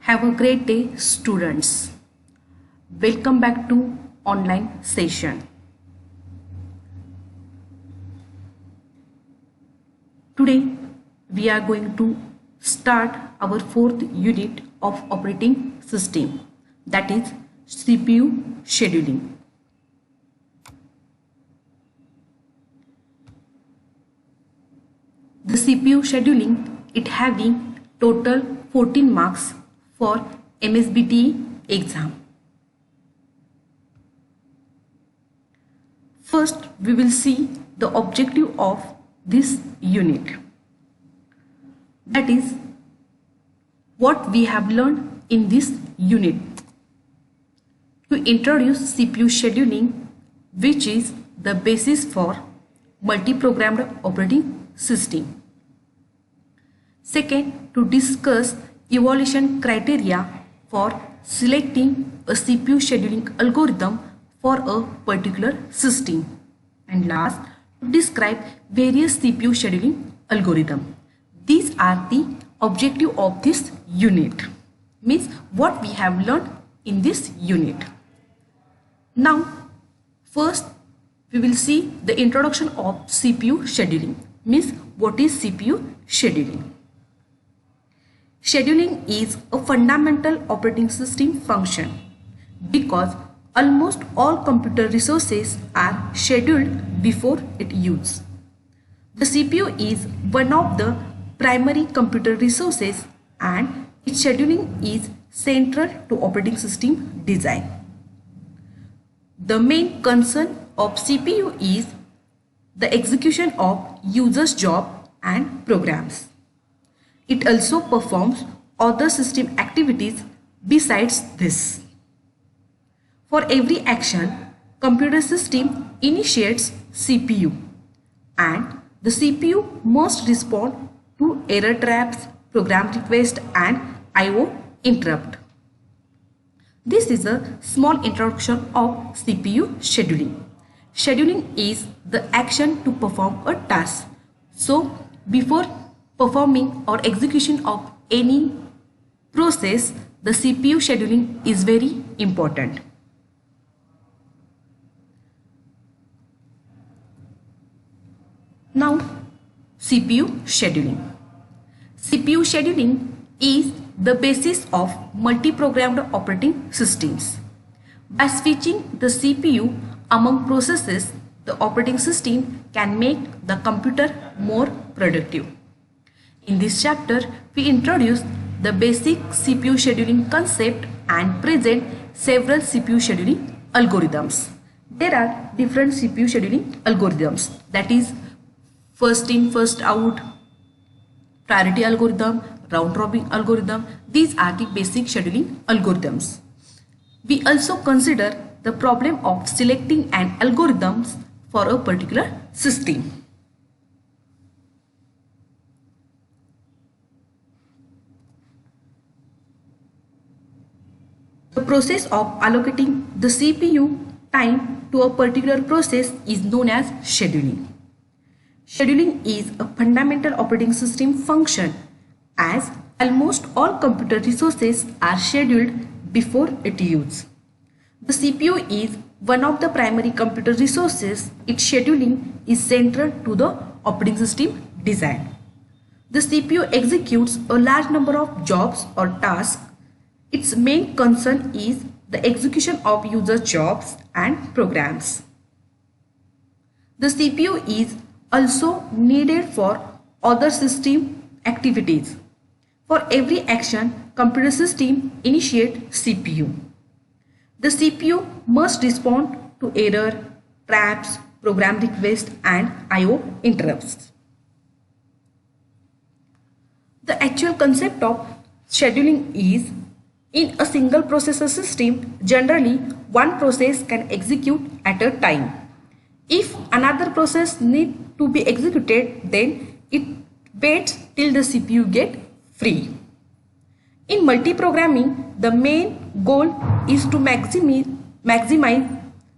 Have a great day, students. Welcome back to online session. Today we are going to start our fourth unit of operating system, that is CPU scheduling. The CPU scheduling, it having total 14 marks for MSBTE exam. First, we will see the objective of this unit. That is what we have learned in this unit. To introduce CPU scheduling, which is the basis for multi-programmed operating system. Second, to discuss evaluation criteria for selecting a CPU scheduling algorithm for a particular system. And last, to describe various CPU scheduling algorithms. These are the objective of this unit, means what we have learned in this unit. Now, first we will see the introduction of CPU scheduling, means what is CPU scheduling. Scheduling is a fundamental operating system function because almost all computer resources are scheduled before its use. The CPU is one of the primary computer resources and its scheduling is central to operating system design. The main concern of CPU is the execution of users' job and programs. It also performs other system activities besides this. For every action, computer system initiates CPU and the CPU must respond to error traps, program request and I/O interrupt. This is a small introduction of CPU scheduling. Scheduling is the action to perform a task. So, before performing or execution of any process, the CPU scheduling is very important. Now, CPU scheduling. CPU scheduling is the basis of multi-programmed operating systems. By switching the CPU among processes, the operating system can make the computer more productive. In this chapter, we introduce the basic CPU scheduling concept and present several CPU scheduling algorithms. There are different CPU scheduling algorithms, that is first in, first out, priority algorithm, round robin algorithm. These are the basic scheduling algorithms. We also consider the problem of selecting an algorithm for a particular system. The process of allocating the CPU time to a particular process is known as scheduling. Scheduling is a fundamental operating system function as almost all computer resources are scheduled before its use. The CPU is one of the primary computer resources. Its scheduling is central to the operating system design. The CPU executes a large number of jobs or tasks. Its main concern is the execution of user jobs and programs. The CPU is also needed for other system activities. For every action, computer system initiates CPU. The CPU must respond to error, traps, program requests and I/O interrupts. The actual concept of scheduling is, in a single processor system, generally one process can execute at a time. If another process needs to be executed, then it waits till the CPU gets free. In multi-programming, the main goal is to maximize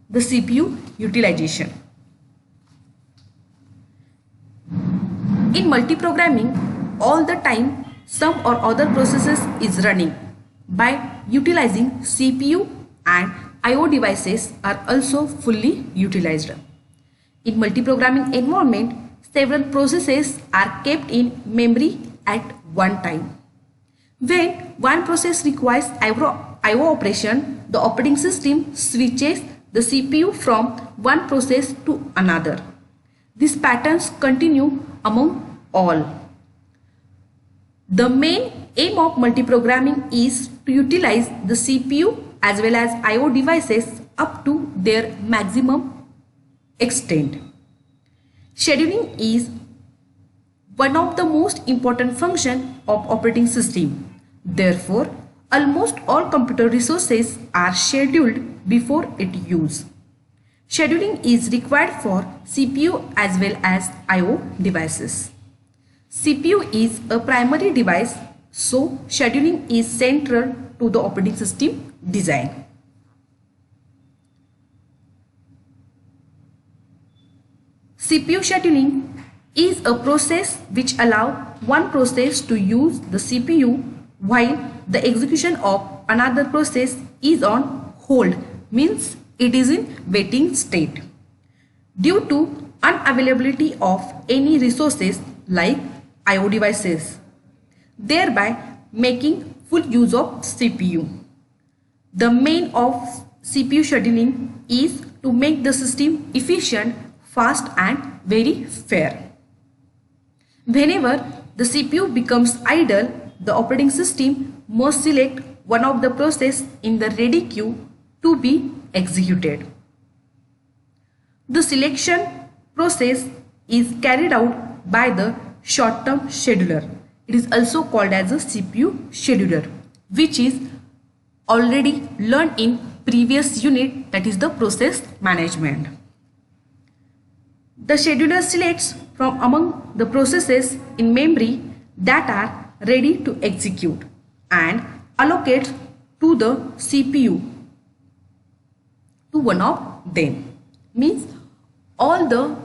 the CPU utilization. In multi-programming, all the time some or other processes is running. by utilizing CPU and I/O devices are also fully utilized. In multiprogramming environment, several processes are kept in memory at one time. When one process requires I/O operation, the operating system switches the CPU from one process to another. These patterns continue among all. The main aim of multiprogramming is to utilize the CPU as well as I/O devices up to their maximum extent. Scheduling is one of the most important functions of operating system. Therefore, almost all computer resources are scheduled before its use. Scheduling is required for CPU as well as I/O devices. CPU is a primary device, so scheduling is central to the operating system design. CPU scheduling is a process which allows one process to use the CPU while the execution of another process is on hold, means it is in waiting state due to unavailability of any resources like I/O devices, thereby making full use of CPU. The main of CPU scheduling is to make the system efficient, fast and very fair. Whenever the CPU becomes idle, the operating system must select one of the processes in the ready queue to be executed. The selection process is carried out by the short-term scheduler. It is also called as a CPU scheduler, which is already learned in previous unit, that is the process management. The scheduler selects from among the processes in memory that are ready to execute and allocates to the CPU to one of them. Means all the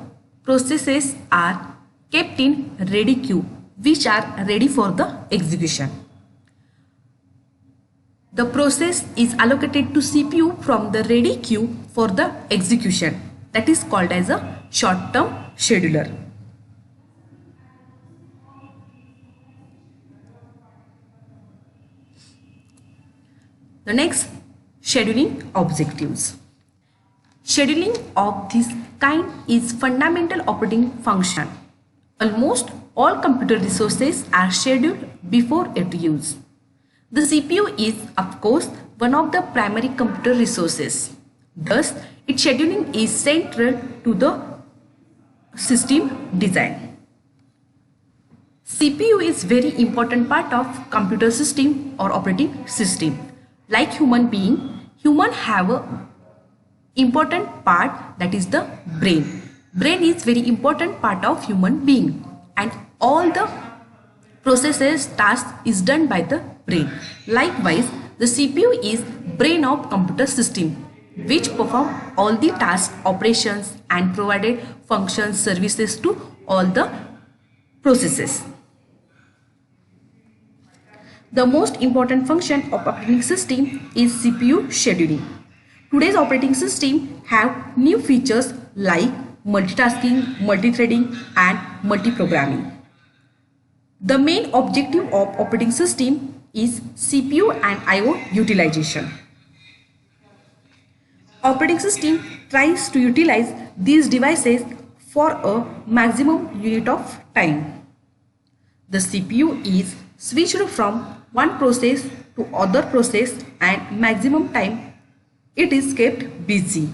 processes are kept in ready queue which are ready for the execution. The process is allocated to CPU from the ready queue for the execution. That is called as a short-term scheduler. The next, scheduling objectives. Scheduling of this kind is fundamental operating function. Almost all computer resources are scheduled before its use. The CPU is, of course, one of the primary computer resources. Thus, its scheduling is central to the system design. CPU is very important part of computer system or operating system. Like human being, human have a important part, that is the brain. Brain is very important part of human being, and all the processes task is done by the brain. Likewise, the CPU is brain of computer system, which perform all the tasks, operations and provided functions, services to all the processes. The most important function of operating system is CPU scheduling. Today's operating system have new features like multitasking, multithreading and multiprogramming. The main objective of operating system is CPU and I/O utilization. Operating system tries to utilize these devices for a maximum unit of time. The CPU is switched from one process to other process and maximum time it is kept busy.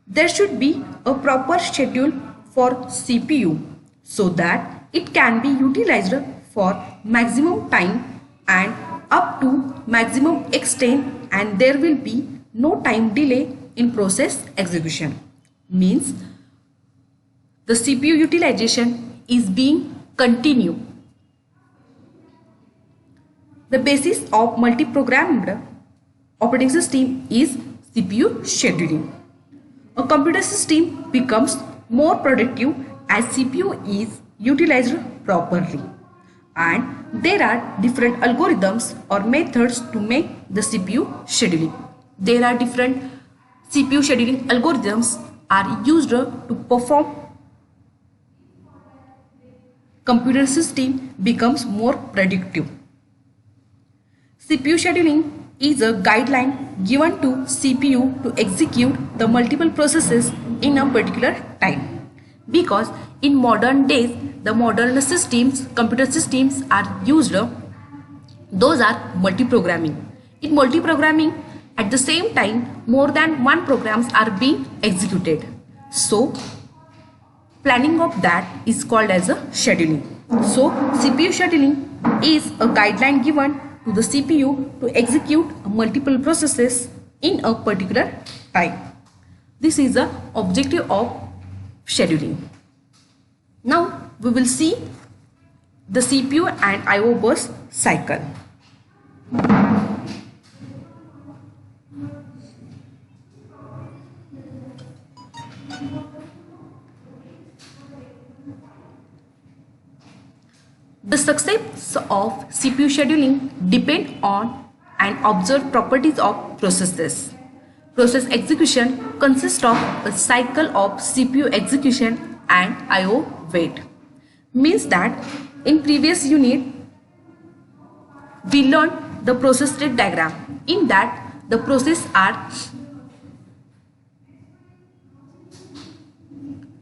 There should be a proper schedule for CPU so that it can be utilized for maximum time and up to maximum extent, and there will be no time delay in process execution. Means the CPU utilization is being continued. The basis of multi-programmed operating system is CPU scheduling. A computer system becomes more productive as CPU is utilized properly, and There are different algorithms or methods to make the CPU scheduling. There are different CPU scheduling algorithms are used to perform computer system becomes more predictive. CPU scheduling is a guideline given to CPU to execute the multiple processes in a particular time. Because in modern days, the modern systems, computer systems are used, those are multi-programming. In multi-programming, at the same time, more than one programs are being executed. So, planning of that is called as a scheduling. So, CPU scheduling is a guideline given to the CPU to execute multiple processes in a particular time. This is the objective of scheduling. Now we will see the CPU and I/O burst cycle. The success of CPU scheduling depend on and observed properties of processes. Process execution consists of a cycle of CPU execution and I/O wait. Means that in previous unit we learned the process state diagram. In that the process are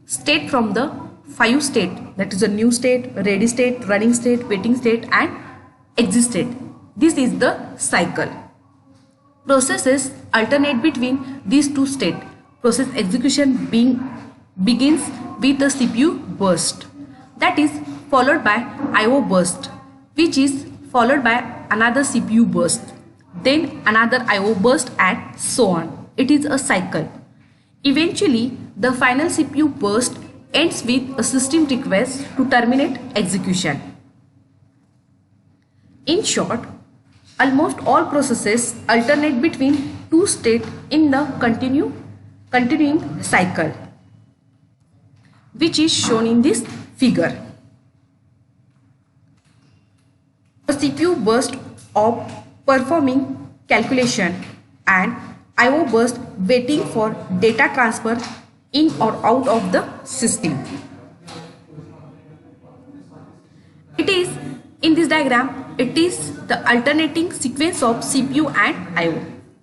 state from the 5 state, that is a new state, ready state, running state, waiting state and exit state. This is the cycle. Processes alternate between these two states. Process execution begins with the CPU burst, that is followed by I/O burst, which is followed by another CPU burst, then another I/O burst and so on. It is a cycle. Eventually, the final CPU burst ends with a system request to terminate execution. In short, almost all processes alternate between two states in the continuing cycle, which is shown in this figure. A CPU burst of performing calculation and I/O burst waiting for data transfer in or out of the system. It is in this diagram, it is the alternating sequence of CPU and I/O.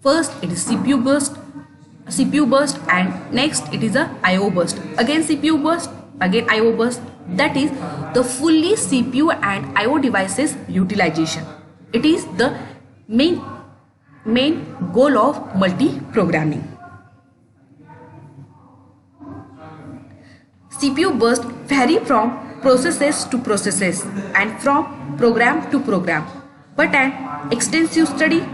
First it is CPU burst and next it is a I/O burst. Again CPU burst, again I/O burst. That is the fully CPU and I/O devices utilization. It is the main goal of multi-programming. CPU burst vary from processes to processes and from program to program, but an extensive study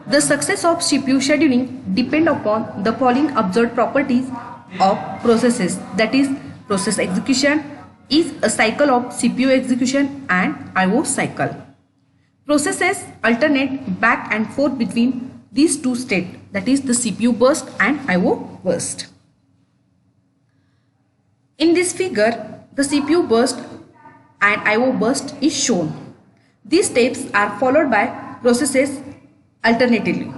the success of CPU scheduling depend upon the following observed properties of processes, that is process execution is a cycle of CPU execution and I/O cycle. Processes alternate back and forth between these two states, that is the CPU burst and I/O burst. In this figure, the CPU burst and I/O burst is shown. These steps are followed by processes alternatively.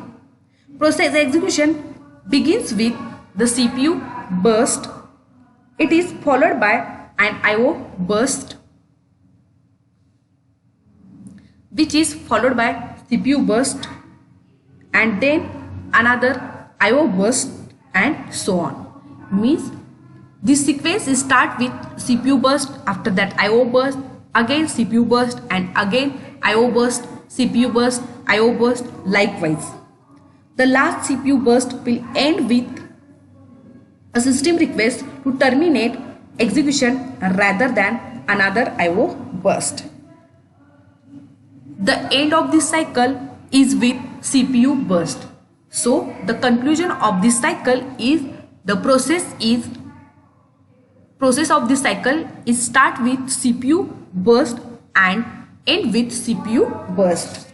Process execution begins with the CPU burst. It is followed by an I/O burst, which is followed by CPU burst and then another I/O burst and so on. Means this sequence start with CPU burst, after that I/O burst, again CPU burst and again I/O burst, CPU burst, I/O burst, likewise. The last CPU burst will end with a system request to terminate execution rather than another I/O burst. The end of this cycle is with CPU burst. So the conclusion of this cycle is the process of this cycle is start with CPU burst and end with CPU burst.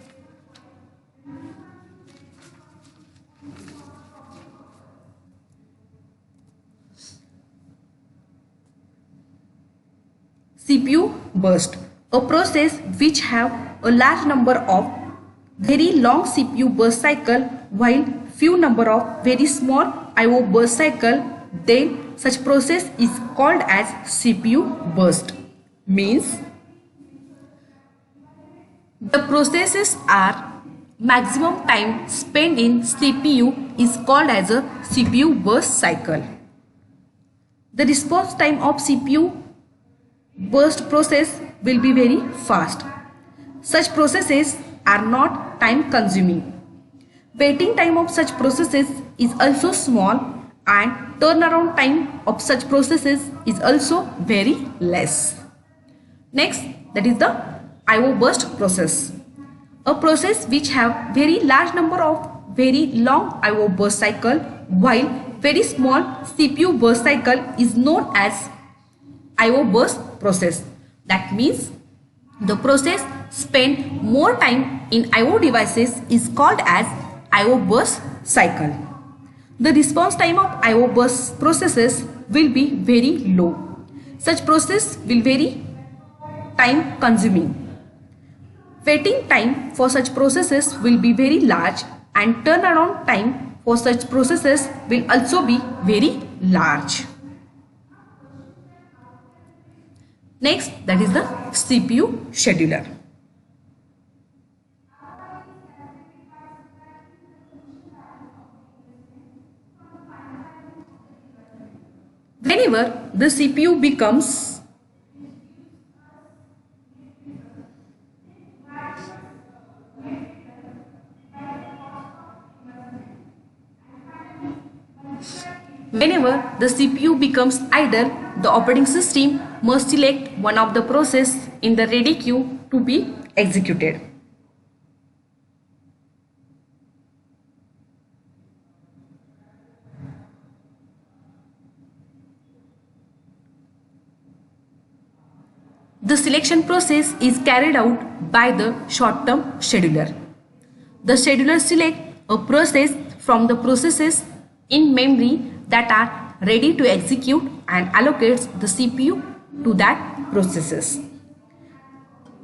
CPU burst, a process which have a large number of very long CPU burst cycle while few number of very small IO burst cycle, then such process is called as CPU burst. Means the processes are maximum time spent in CPU is called as a CPU burst cycle. The response time of CPU burst process will be very fast. Such processes are not time consuming. Waiting time of such processes is also small and turnaround time of such processes is also very less. Next, that is the IO burst process. A process which have very large number of very long IO burst cycle while very small CPU burst cycle is known as IO burst process. That means the process spend more time in IO devices is called as IO burst cycle. The response time of IO burst processes will be very low. Such process will very time consuming. Waiting time for such processes will be very large and turnaround time for such processes will also be very large. Next, that is the CPU scheduler. Whenever the CPU becomes idle, the operating system must select one of the process in the ready queue to be executed. The selection process is carried out by the short-term scheduler. The scheduler selects a process from the processes in memory that are ready to execute and allocates the CPU to that processes.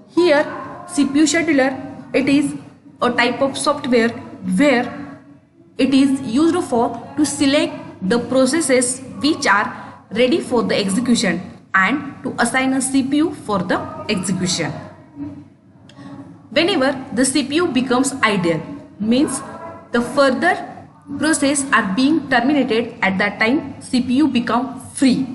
Here, CPU scheduler, it is a type of software where it is used for to select the processes which are ready for the execution and to assign a CPU for the execution. Whenever the CPU becomes idle, means the further process are being terminated, at that time CPU become free.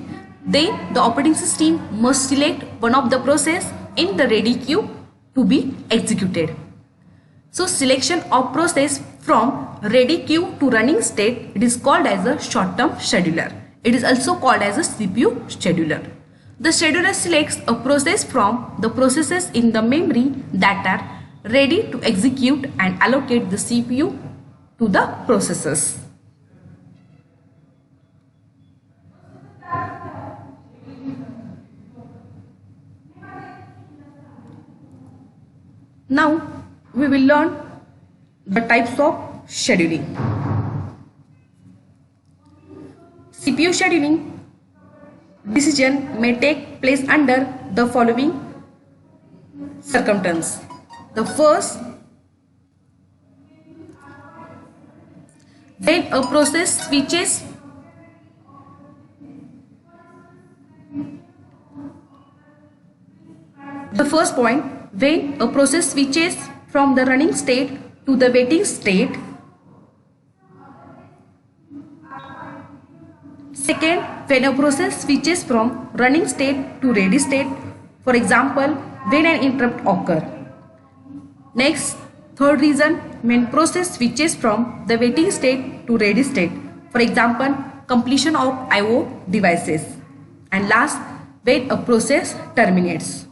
Then the operating system must select one of the process in the ready queue to be executed. So selection of process from ready queue to running state, it is called as a short-term scheduler. It is also called as a CPU scheduler. The scheduler selects a process from the processes in the memory that are ready to execute and allocate the CPU to the processes. Now we will learn the types of scheduling. CPU scheduling decision may take place under the following circumstances. The first, when a process switches when a process switches from the running state to the waiting state. Second, when a process switches from running state to ready state, for example, when an interrupt occurs. Next, third reason, when process switches from the waiting state to ready state, for example, completion of IO devices. And last, when a process terminates.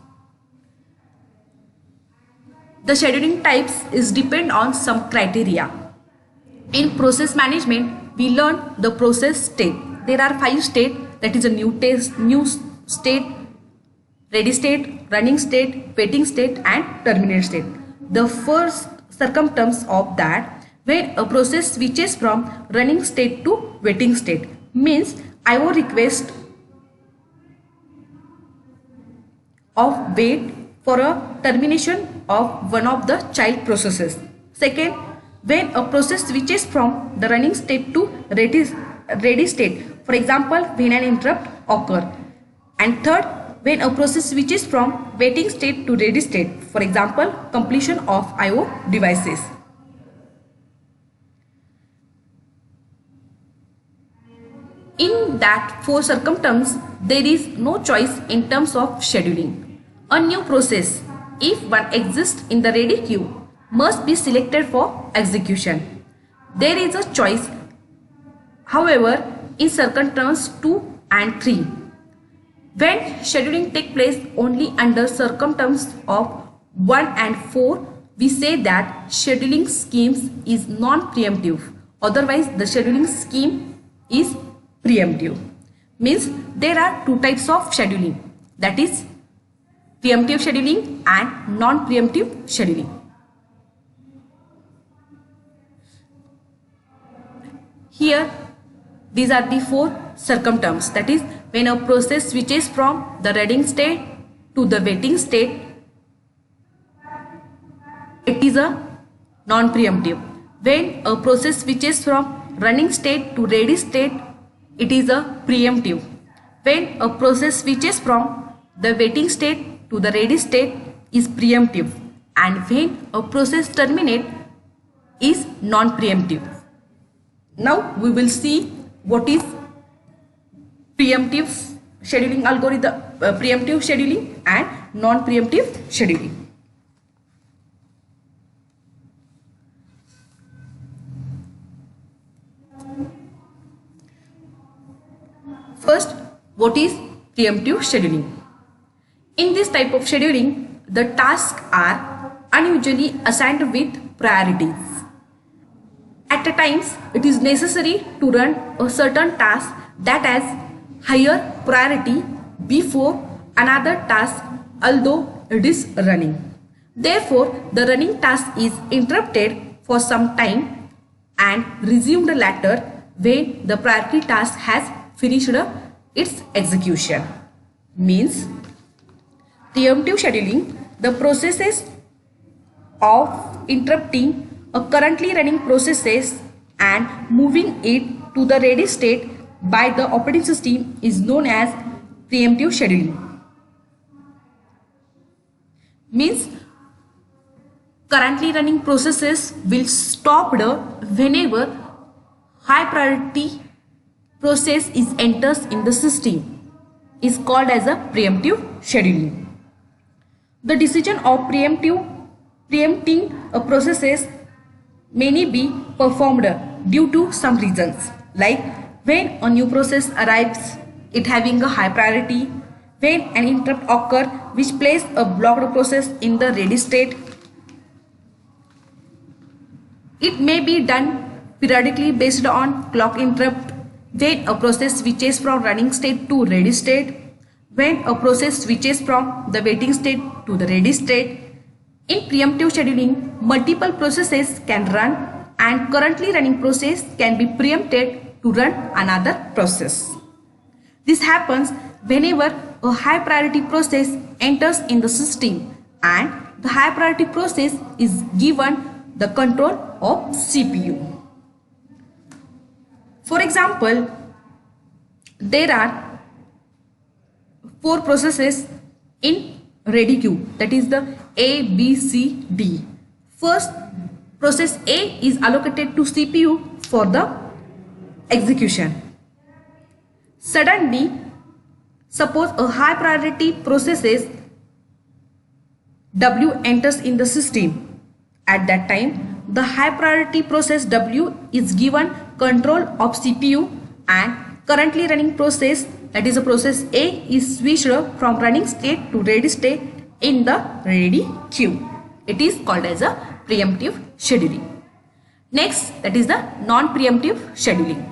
The scheduling types is depend on some criteria. In process management, we learn the process state. There are 5 states, that is a new state, ready state, running state, waiting state and terminate state. The first circumstance of that, when a process switches from running state to waiting state, means IO request of wait for a termination of one of the child processes. Second, when a process switches from the running state to ready state, for example, when an interrupt occurs. And third, when a process switches from waiting state to ready state, for example, completion of I/O devices. In that four circumstances, there is no choice in terms of scheduling. A new process, if one exists in the ready queue, must be selected for execution. There is a choice, however, in circumstances 2 and 3. When scheduling takes place only under circumstances of 1 and 4, we say that scheduling schemes is non-preemptive. Otherwise, the scheduling scheme is preemptive. Means there are two types of scheduling, that is preemptive scheduling and non-preemptive scheduling. Here these are the four circumstances, that is when a process switches from the running state to the waiting state, it is a non-preemptive. When a process switches from running state to ready state, it is a preemptive. When a process switches from the waiting state to the ready state is preemptive, and when a process terminates is non-preemptive. Now we will see what is preemptive scheduling algorithm, preemptive scheduling and non-preemptive scheduling. First, what is preemptive scheduling? In this type of scheduling, the tasks are unusually assigned with priorities. At times, it is necessary to run a certain task that has higher priority before another task, although it is running. Therefore, the running task is interrupted for some time and resumed later when the priority task has finished its execution. Means, preemptive scheduling, the processes of interrupting a currently running processes and moving it to the ready state by the operating system is known as preemptive scheduling. Means currently running processes will stop whenever high priority process is enters in the system, is called as a preemptive scheduling. The decision of preempting a processes may be performed due to some reasons, like when a new process arrives, it having a high priority, when an interrupt occurs which places a blocked process in the ready state. It may be done periodically based on clock interrupt, when a process switches from running state to ready state, when a process switches from the waiting state to the ready state. In preemptive scheduling, multiple processes can run and currently running process can be preempted to run another process. This happens whenever a high priority process enters in the system and the high priority process is given the control of CPU. For example, there are 4 processes in ready queue, that is the A, B, C, D. First, process A is allocated to CPU for the execution. Suddenly, suppose a high priority processes W enters in the system. At that time, the high priority process W is given control of CPU and currently running process, that is a process A, is switched from running state to ready state in the ready queue. It is called as a preemptive scheduling. Next, that is the non-preemptive scheduling.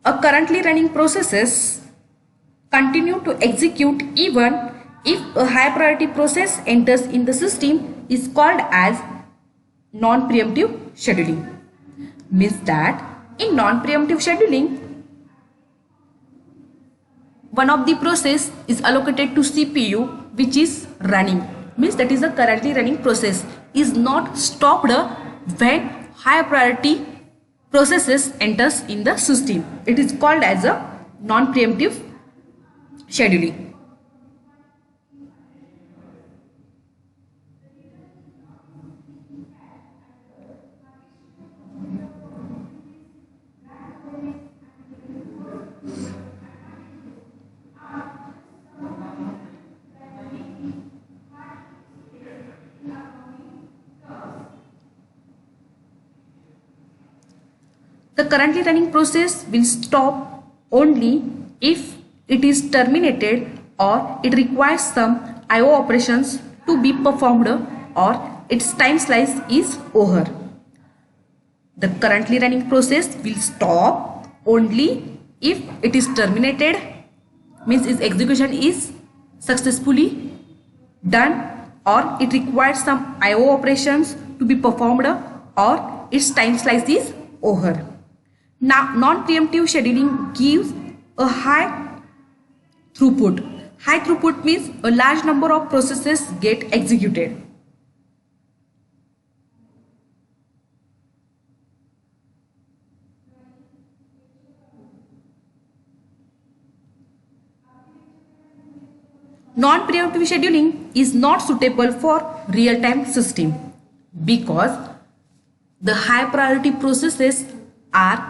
A currently running processes continue to execute even if a high priority process enters in the system is called as non-preemptive scheduling. Means that in non-preemptive scheduling, one of the process is allocated to CPU which is running. Means that is the currently running process is not stopped when high priority processes enters in the system. It is called as a non-preemptive scheduling. The currently running process will stop only if it is terminated or it requires some IO operations to be performed or its time slice is over. The currently running process will stop only if it is terminated, means its execution is successfully done or it requires some IO operations to be performed or its time slice is over. Now, non-preemptive scheduling gives a high throughput. High throughput means a large number of processes get executed. Non-preemptive scheduling is not suitable for real-time system because the high priority processes are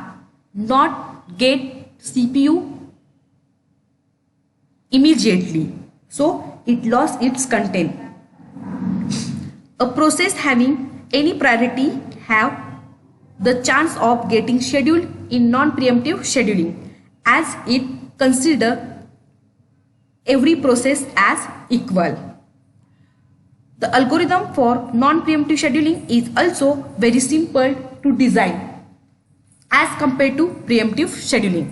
not get CPU immediately, so it lost its content. A process having any priority have the chance of getting scheduled in non-preemptive scheduling as it consider every process as equal. The algorithm for non-preemptive scheduling is also very simple to design as compared to preemptive scheduling.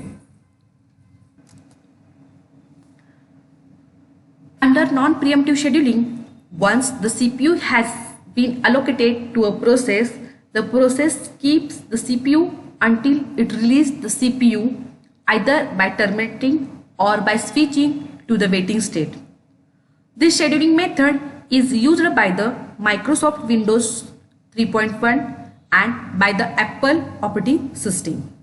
Under non-preemptive scheduling, once the CPU has been allocated to a process, the process keeps the CPU until it releases the CPU either by terminating or by switching to the waiting state. This scheduling method is used by the Microsoft Windows 3.1 and by the Apple operating system.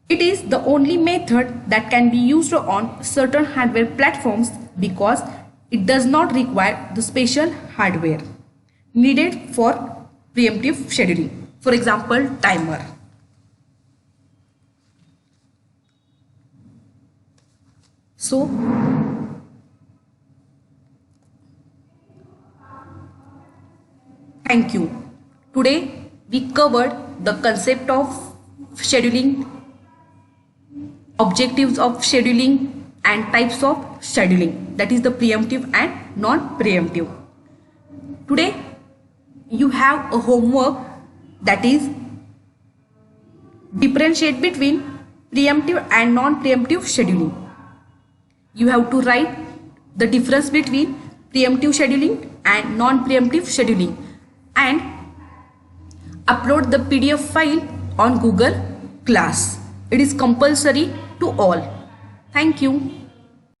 It is the only method that can be used on certain hardware platforms because it does not require the special hardware needed for preemptive scheduling. For example, timer. So, thank you. Today we covered the concept of scheduling, objectives of scheduling and types of scheduling, that is the preemptive and non-preemptive. Today you have a homework that is differentiate between preemptive and non-preemptive scheduling. You have to write the difference between preemptive scheduling and non-preemptive scheduling and upload the PDF file on Google Class. It is compulsory to all. Thank you.